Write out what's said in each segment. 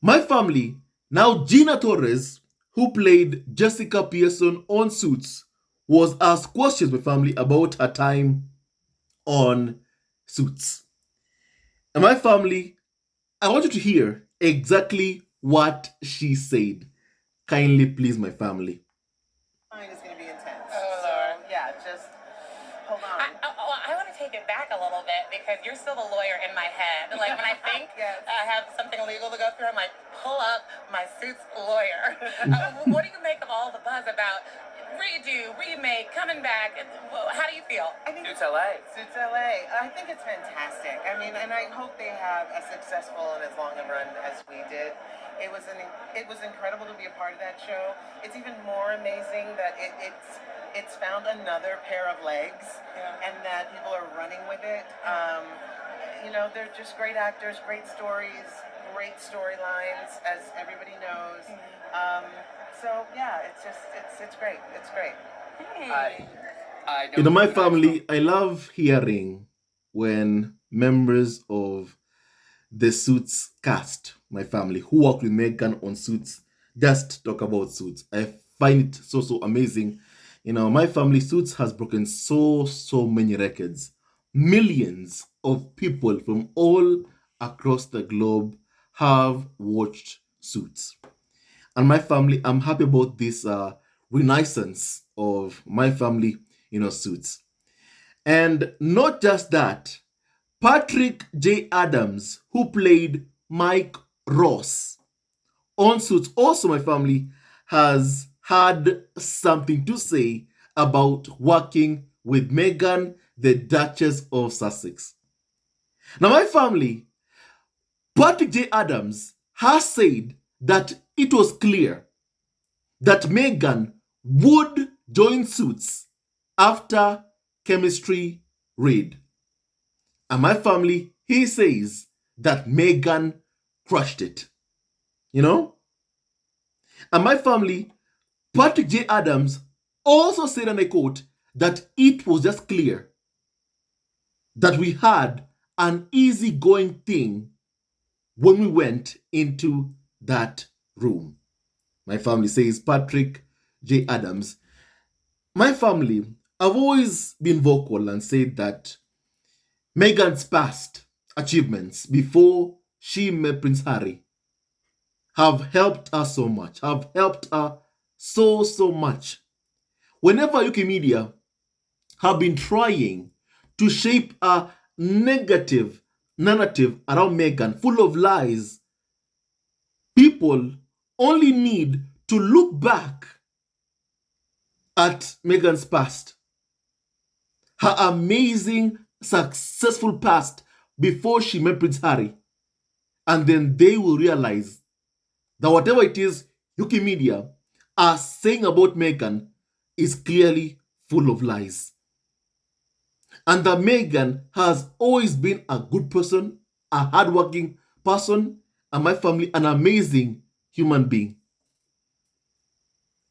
My family, now Gina Torres, who played Jessica Pearson on Suits, was asked questions by family about her time on Suits. And my family, I want you to hear exactly what she said. Kindly please, my family. Mine is going to be intense. Oh, Lord. Yeah, just hold on. I want to take it back a little bit because you're still the lawyer in my head. Like when I think Yes. I have something legal to go through, I'm like, pull up my Suits lawyer. What do you make of all the buzz about redo, remake, coming back? How do you feel? I think Suits LA. Suits LA. I think it's fantastic. I mean, and I hope they have as successful and as long a run as we did. It was incredible to be a part of that show. It's even more amazing that it's found another pair of legs, and that people are running with it. They're just great actors, great stories, great storylines, as everybody knows. So yeah, it's great. It's great. I You know, don't my recognize them. family, I love hearing when members of the Suits cast, my family, who work with Megan on Suits, just talk about Suits. I find it so amazing. You know, my family, Suits has broken so many records. Millions of people from all across the globe have watched Suits. And my family, I'm happy about this renaissance of my family, Suits. And not just that, Patrick J. Adams, who played Mike Ross on Suits, also my family, has had something to say about working with Meghan, the Duchess of Sussex. Now, my family, Patrick J. Adams, has said that it was clear that Meghan would join Suits after chemistry read. And my family, he says that Meghan crushed it. You know? And my family, Patrick J. Adams, also said, and I quote, that it was just clear that we had an easygoing thing when we went into that room. My family says Patrick J. Adams. My family, I've always been vocal and said that Meghan's past achievements before she met Prince Harry have helped her so much, have helped her so much. Whenever UK media have been trying to shape a negative narrative around Meghan, full of lies, people only need to look back at Meghan's past, her amazing, successful past before she met Prince Harry, and then they will realize that whatever it is UK media are saying about Meghan is clearly full of lies. And that Meghan has always been a good person, a hardworking person, and my family, an amazing human being.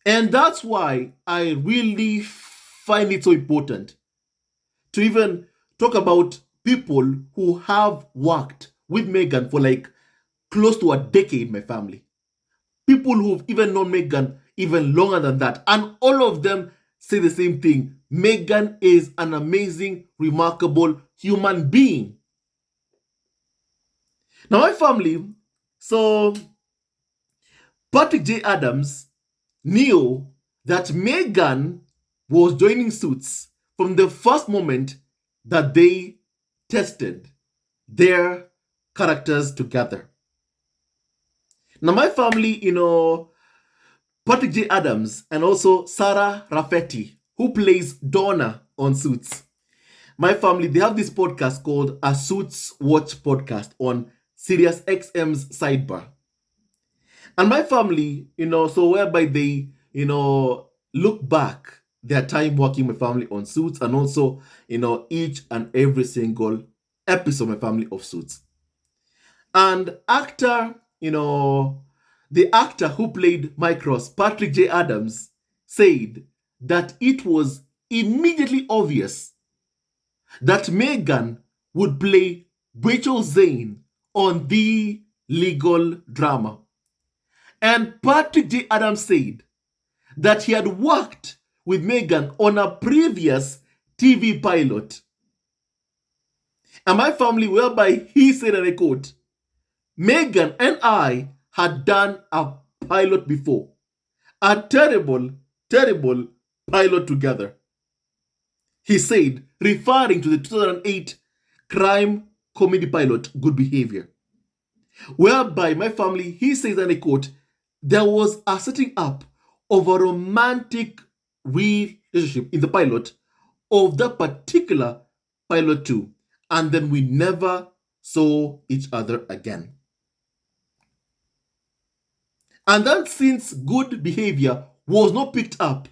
And that's why I really find it so important to even talk about people who have worked with Meghan for like close to a decade, my family. People who've even known Meghan even longer than that. And all of them say the same thing. Meghan is an amazing, remarkable human being. Now, my family, so Patrick J. Adams knew that Meghan was joining Suits from the first moment that they tested their characters together. Now, my family, Patrick J. Adams and also Sarah Rafferty, who plays Donna on Suits. My family, they have this podcast called A Suits Watch Podcast on Sirius XM's Sidebar. And my family, so whereby they, look back their time working with family on Suits and also, each and every single episode of my family of Suits. And the actor who played Mike Ross, Patrick J. Adams, said that it was immediately obvious that Meghan would play Rachel Zane on the legal drama. And Patrick J. Adams said that he had worked with Meghan on a previous TV pilot. And my family, whereby he said, and I quote, Meghan and I had done a pilot before. A terrible, terrible pilot together. He said, referring to the 2008 crime comedy pilot, Good Behavior. Whereby my family, he says, and I quote, there was a setting up of a romantic relationship in the pilot of that particular pilot too. And then we never saw each other again. And then since Good Behavior was not picked up,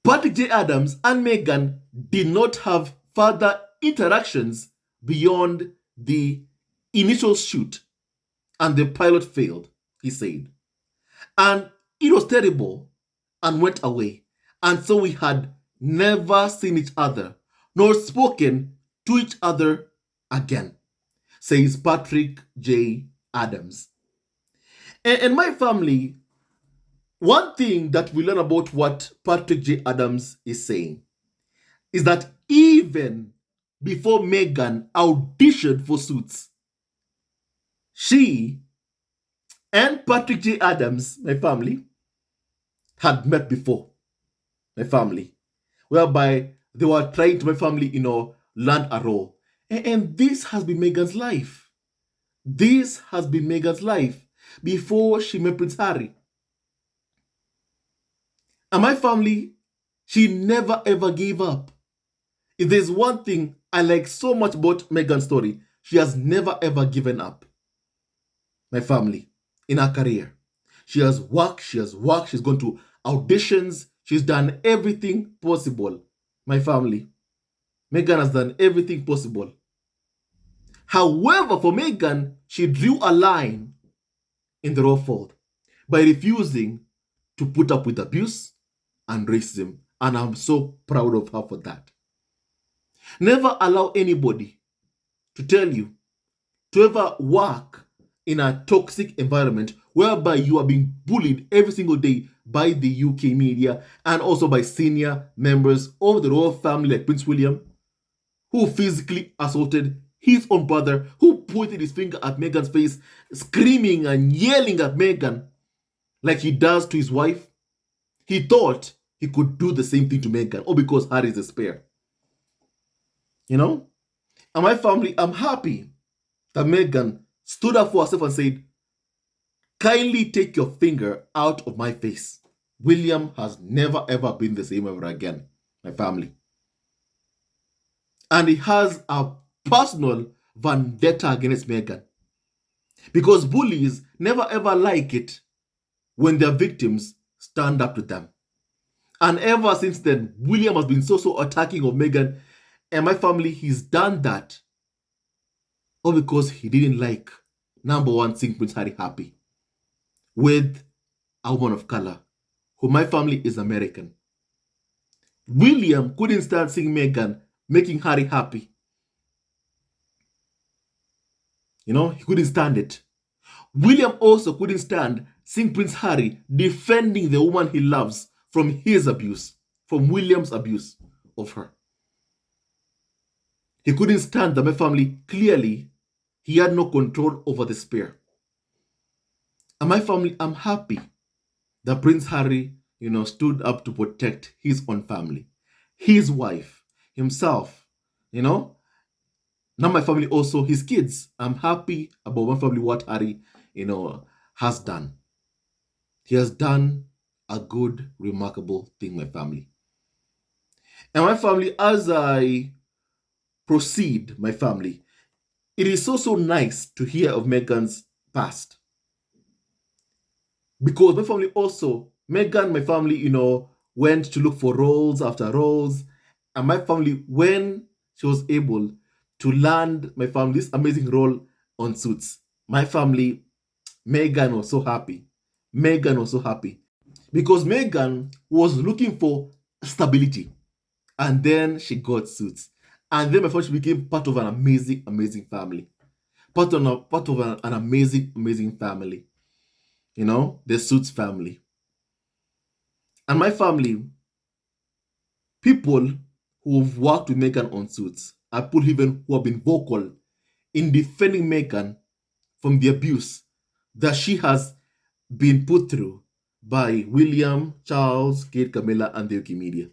Patrick J. Adams and Meghan did not have further interactions beyond the initial shoot, and the pilot failed, he said. And it was terrible and went away. And so we had never seen each other, nor spoken to each other again, says Patrick J. Adams. And my family, one thing that we learn about what Patrick J. Adams is saying is that even before Meghan auditioned for Suits, she and Patrick J. Adams, my family, had met before, my family, whereby they were trying to, my family, land a role. And this has been Meghan's life. This has been Meghan's life before she met Prince Harry. And my family, she never ever gave up. If there's one thing I like so much about Meghan's story, she has never ever given up. My family, in her career. She has worked, she's gone to auditions, she's done everything possible. My family, Meghan has done everything possible. However, for Meghan, she drew a line in the raw fold by refusing to put up with abuse and racism. And I'm so proud of her for that. Never allow anybody to tell you to ever work in a toxic environment whereby you are being bullied every single day by the UK media and also by senior members of the royal family like Prince William, who physically assaulted his own brother, who pointed his finger at Meghan's face, screaming and yelling at Meghan like he does to his wife. He thought he could do the same thing to Meghan, all because Harry is a spare. And my family, I'm happy that Meghan stood up for herself and said, kindly take your finger out of my face. William has never ever been the same ever again, my family. And he has a personal vendetta against Meghan. Because bullies never ever like it when their victims stand up to them. And ever since then, William has been so attacking of Meghan. And my family, he's done that all because he didn't like, number one, seeing Prince Harry happy with a woman of color, who my family is American. William couldn't stand seeing Meghan making Harry happy. He couldn't stand it. William also couldn't stand seeing Prince Harry defending the woman he loves from his abuse, from William's abuse of her. He couldn't stand that my family, clearly, he had no control over the spear. And my family, I'm happy that Prince Harry, stood up to protect his own family, his wife, himself, Now my family also, his kids. I'm happy about my family, what Harry, has done. He has done a good, remarkable thing, my family. And my family, as I proceed, my family, it is so nice to hear of Meghan's past. Because my family also, Meghan, my family, went to look for roles after roles. And my family, when she was able to land, my family, this amazing role on Suits, my family, Meghan was so happy. Meghan was so happy. Because Meghan was looking for stability. And then she got Suits. And then my family became part of an amazing, amazing family. Part of an amazing, amazing family. The Suits family. And my family, people who've worked with Meghan on Suits are people even who have been vocal in defending Meghan from the abuse that she has been put through by William, Charles, Kate, Camilla, and the UK media.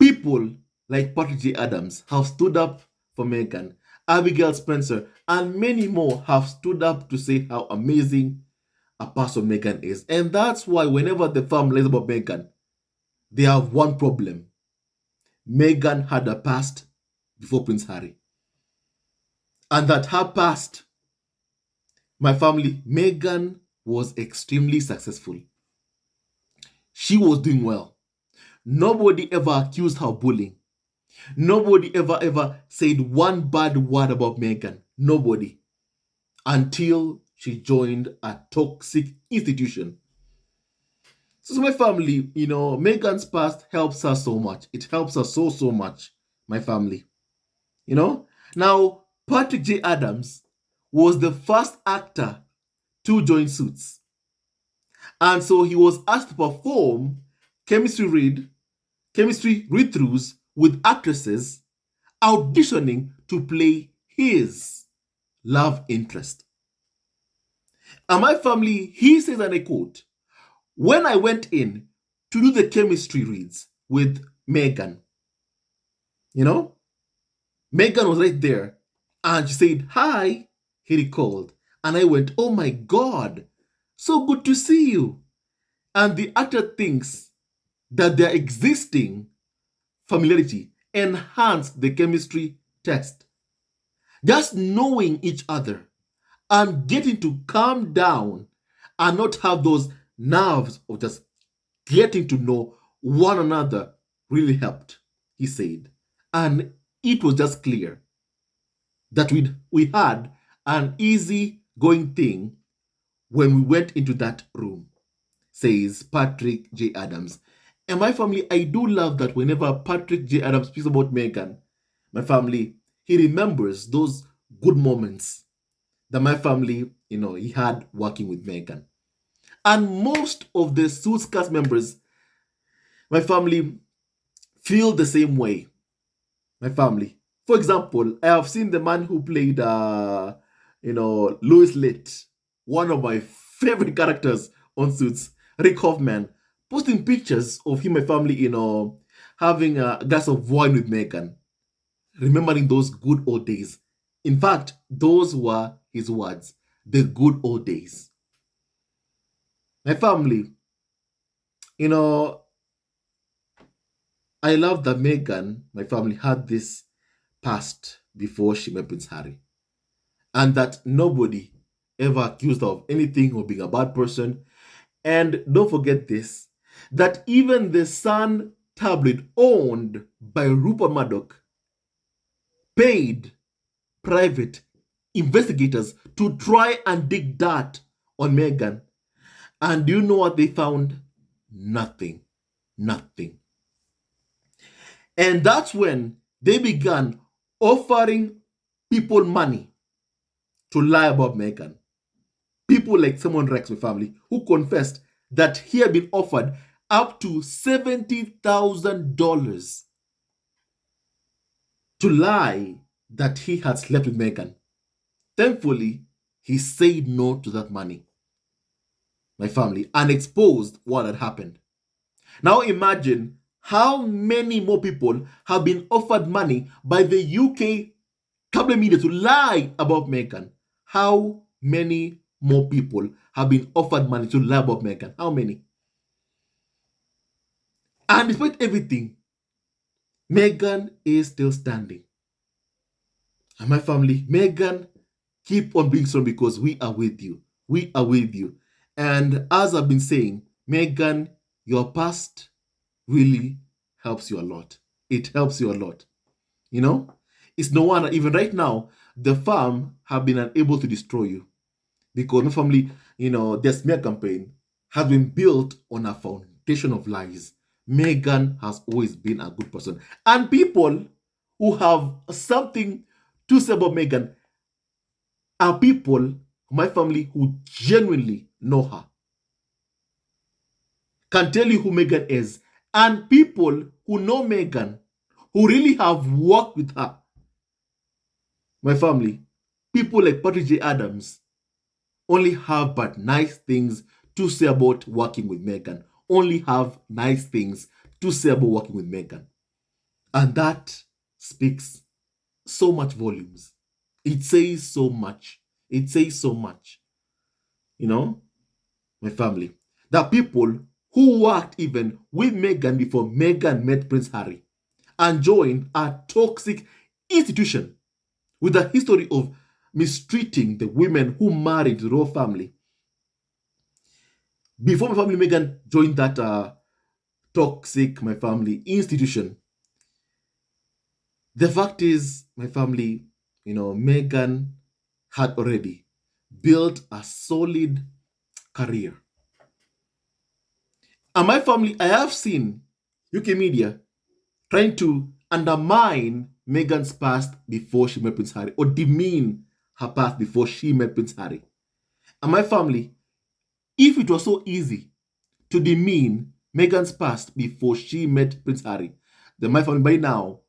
People like Patrick J. Adams have stood up for Meghan. Abigail Spencer and many more have stood up to say how amazing a person Meghan is. And that's why whenever the family learns about Meghan, they have one problem. Meghan had a past before Prince Harry. And that her past, my family, Meghan was extremely successful. She was doing well. Nobody ever accused her of bullying. Nobody ever said one bad word about Meghan. Nobody. Until she joined a toxic institution. So my family, Meghan's past helps us so much. It helps us so much, my family. Now, Patrick J. Adams was the first actor to join Suits. And so he was asked to perform chemistry read-throughs with actresses auditioning to play his love interest. And my family, he says, and I quote, when I went in to do the chemistry reads with Meghan, Meghan was right there and she said, hi, he recalled. And I went, oh my God, so good to see you. And the actor thinks that their existing familiarity enhanced the chemistry test. Just knowing each other and getting to calm down and not have those nerves of just getting to know one another really helped, he said. And it was just clear that we had an easy going thing when we went into that room, says Patrick J. Adams. And my family, I do love that whenever Patrick J. Adams speaks about Meghan, my family, he remembers those good moments that my family, he had working with Meghan. And most of the Suits cast members, my family, feel the same way. My family. For example, I have seen the man who played, Louis Litt, one of my favorite characters on Suits, Rick Hoffman, posting pictures of him and family, having a glass of wine with Meghan, remembering those good old days. In fact, those were his words, the good old days. My family, I love that Meghan, my family, had this past before she met Prince Harry. And that nobody ever accused her of anything or being a bad person. And don't forget this, that even the Sun tabloid owned by Rupert Murdoch paid private investigators to try and dig dirt on Meghan. And do you know what they found? Nothing. Nothing. And that's when they began offering people money to lie about Meghan. People like Simon Rex, my family, who confessed that he had been offered up to $70,000 to lie that he had slept with Meghan. Thankfully, he said no to that money, my family, and exposed what had happened. Now imagine how many more people have been offered money by the UK tabloid media to lie about Meghan. How many more people have been offered money to lie about Meghan? How many? And despite everything, Meghan is still standing. And my family, Meghan, keep on being strong because we are with you. We are with you. And as I've been saying, Meghan, your past really helps you a lot. It helps you a lot. It's no wonder, even right now, the farm have been unable to destroy you. Because my family, their smear campaign has been built on a foundation of lies. Meghan has always been a good person. And people who have something to say about Meghan are people, my family, who genuinely know her, can tell you who Meghan is, and people who know Meghan, who really have worked with her, my family, people like Patrick J. Adams, only have but nice things to say about working with Meghan. Only have nice things to say about working with Meghan. And that speaks so much volumes. It says so much. It says so much. You know, my family. The people who worked even with Meghan before Meghan met Prince Harry and joined a toxic institution with a history of mistreating the women who married the royal family. Before my family, Meghan joined that toxic, my family, institution. The fact is, my family, Meghan had already built a solid career. And my family, I have seen UK media trying to undermine Meghan's past before she met Prince Harry or demean her past before she met Prince Harry. And my family, if it was so easy to demean Meghan's past before she met Prince Harry, then my family by now,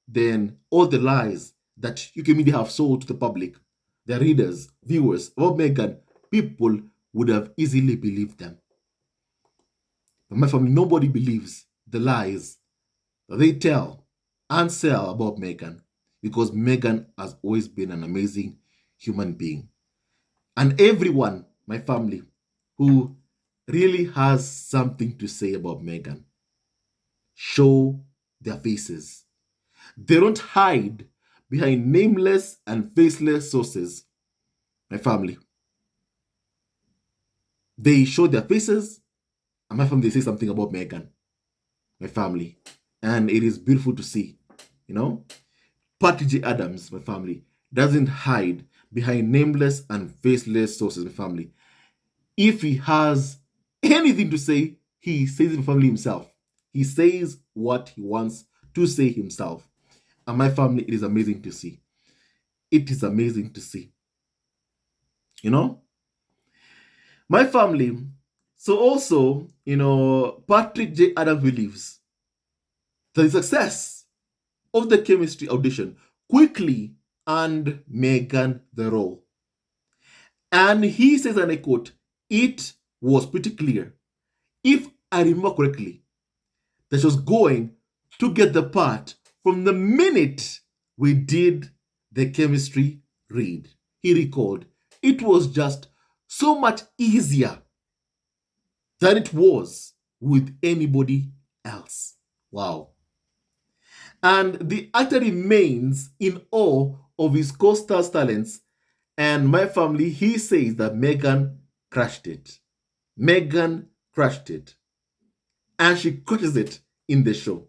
then all the lies that UK media have sold to the public, their readers, viewers about Meghan, people would have easily believed them. But my family, nobody believes the lies that they tell and sell about Meghan because Meghan has always been an amazing human being. And everyone, my family, who really has something to say about Meghan, show their faces. They don't hide behind nameless and faceless sources, my family. They show their faces, and my family, they say something about Meghan, my family. And it is beautiful to see, Patrick J. Adams, my family, doesn't hide behind nameless and faceless sources, my family. If he has anything to say, he says it, my family, himself. He says what he wants to say himself. And my family, it is amazing to see. It is amazing to see. My family. So also, Patrick J. Adams believes that the success of the chemistry audition quickly earned Meghan the role. And he says, and I quote, it was pretty clear, if I remember correctly, that she was going to get the part from the minute we did the chemistry read. He recalled, it was just so much easier than it was with anybody else. Wow. And the actor remains in awe of his co-star's talents. And my family, he says that Meghan crushed it. Meghan crushed it. And she crushes it in the show,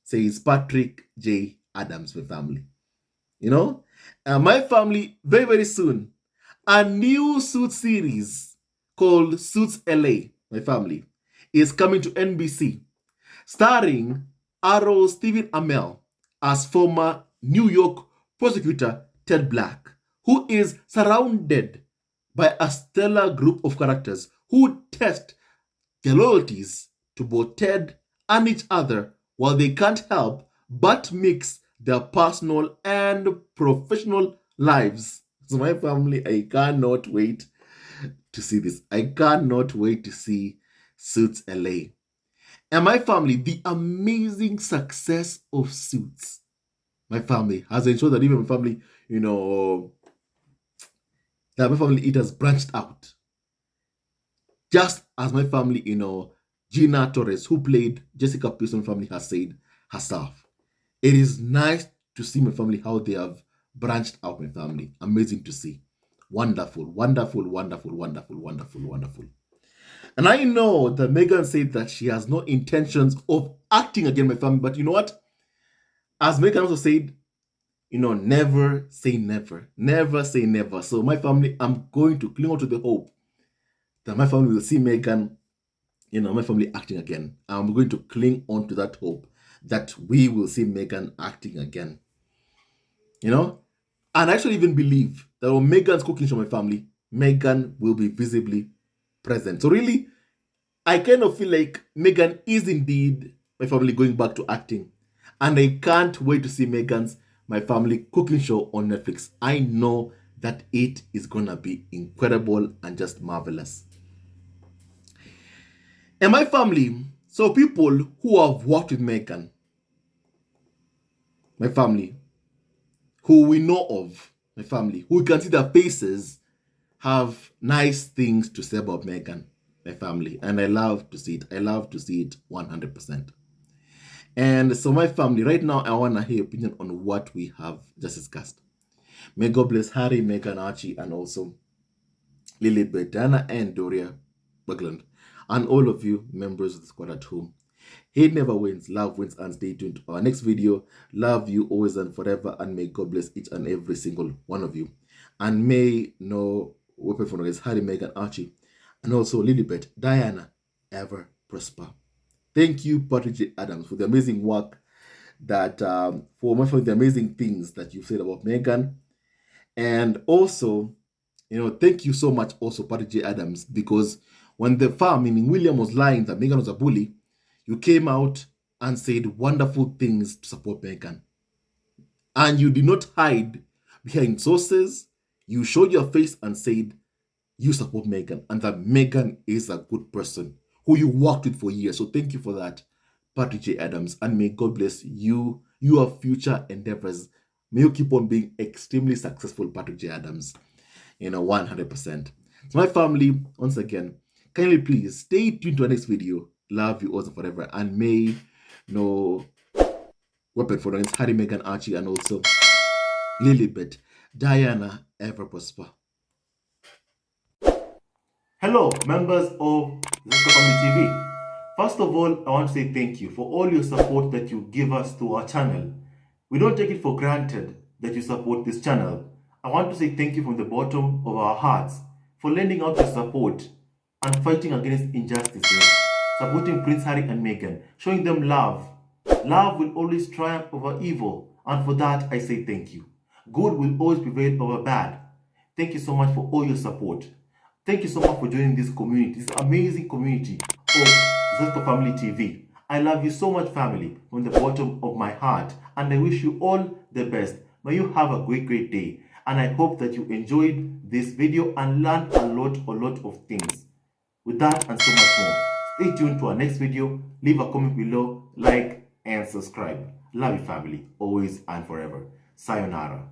says Patrick J. Adams, my family. My family, very, very soon, a new Suits series called Suits LA, my family, is coming to NBC, starring Arrow Stephen Amell as former New York prosecutor Ted Black, who is surrounded by a stellar group of characters who test their loyalties to both Ted and each other while they can't help but mix their personal and professional lives. So my family, I cannot wait to see this. I cannot wait to see Suits LA. And my family, the amazing success of Suits, my family, has ensured that even my family, that my family, it has branched out. Just as my family, Gina&Torres, who played Jessica Pearson family, has said herself. It is nice to see my family, how they have branched out, my family. Amazing to see. Wonderful, wonderful, wonderful, wonderful, wonderful, wonderful. And I know that Meghan said that she has no intentions of acting again, my family. But you know what? As Meghan also said, never say never. Never say never. So my family, I'm going to cling on to the hope that my family will see Meghan, my family acting again. I'm going to cling on to that hope that we will see Meghan acting again. And I actually even believe that when Meghan's cooking show, my family, Meghan will be visibly present. So really, I kind of feel like Meghan is indeed my family going back to acting. And I can't wait to see Meghan's My Family cooking show on Netflix. I know that it is going to be incredible and just marvelous. And my family, so people who have worked with Meghan, my family, who we know of, my family, who we can see their faces, have nice things to say about Meghan, my family. And I love to see it. I love to see it 100%. And so my family, right now, I want to hear your opinion on what we have just discussed. May God bless Harry, Meghan, Archie, and also Lilibet, Diana, and Doria Buckland, and all of you members of the squad at home. Hate never wins, love wins, and stay tuned to our next video. Love you always and forever, and may God bless each and every single one of you. And may no weapon formed against Harry, Meghan, Archie, and also Lilibet, Diana, ever prosper. Thank you, Patrick J. Adams, for the amazing work that, for the amazing things that you've said about Meghan. And also, thank you so much also, Patrick J. Adams, because when the farm, meaning William, was lying that Meghan was a bully, you came out and said wonderful things to support Meghan. And you did not hide behind sources. You showed your face and said you support Meghan and that Meghan is a good person who you worked with for years. So thank you for that, Patrick J. Adams. And may God bless you, your future endeavors. May you keep on being extremely successful, Patrick J. Adams. 100%. So my family, once again, kindly please stay tuned to our next video. Love you also forever. And may no weapon for against Harry, Meghan, Archie, and also Lilibet, Diana ever prosper. Hello, members of Zesco Family TV. First of all, I want to say thank you for all your support that you give us to our channel. We don't take it for granted that you support this channel. I want to say thank you from the bottom of our hearts for lending out your support and fighting against injustices, supporting Prince Harry and Meghan, showing them love. Love will always triumph over evil, and for that I say thank you. Good will always prevail over bad. Thank you so much for all your support. Thank you so much for joining this community, this amazing community of Zesco Family TV. I love you so much, family, from the bottom of my heart, and I wish you all the best. May you have a great day, and I hope that you enjoyed this video and learned a lot of things. With that and so much more, stay tuned to our next video. Leave a comment below, like, and subscribe. Love you, family, always and forever. Sayonara.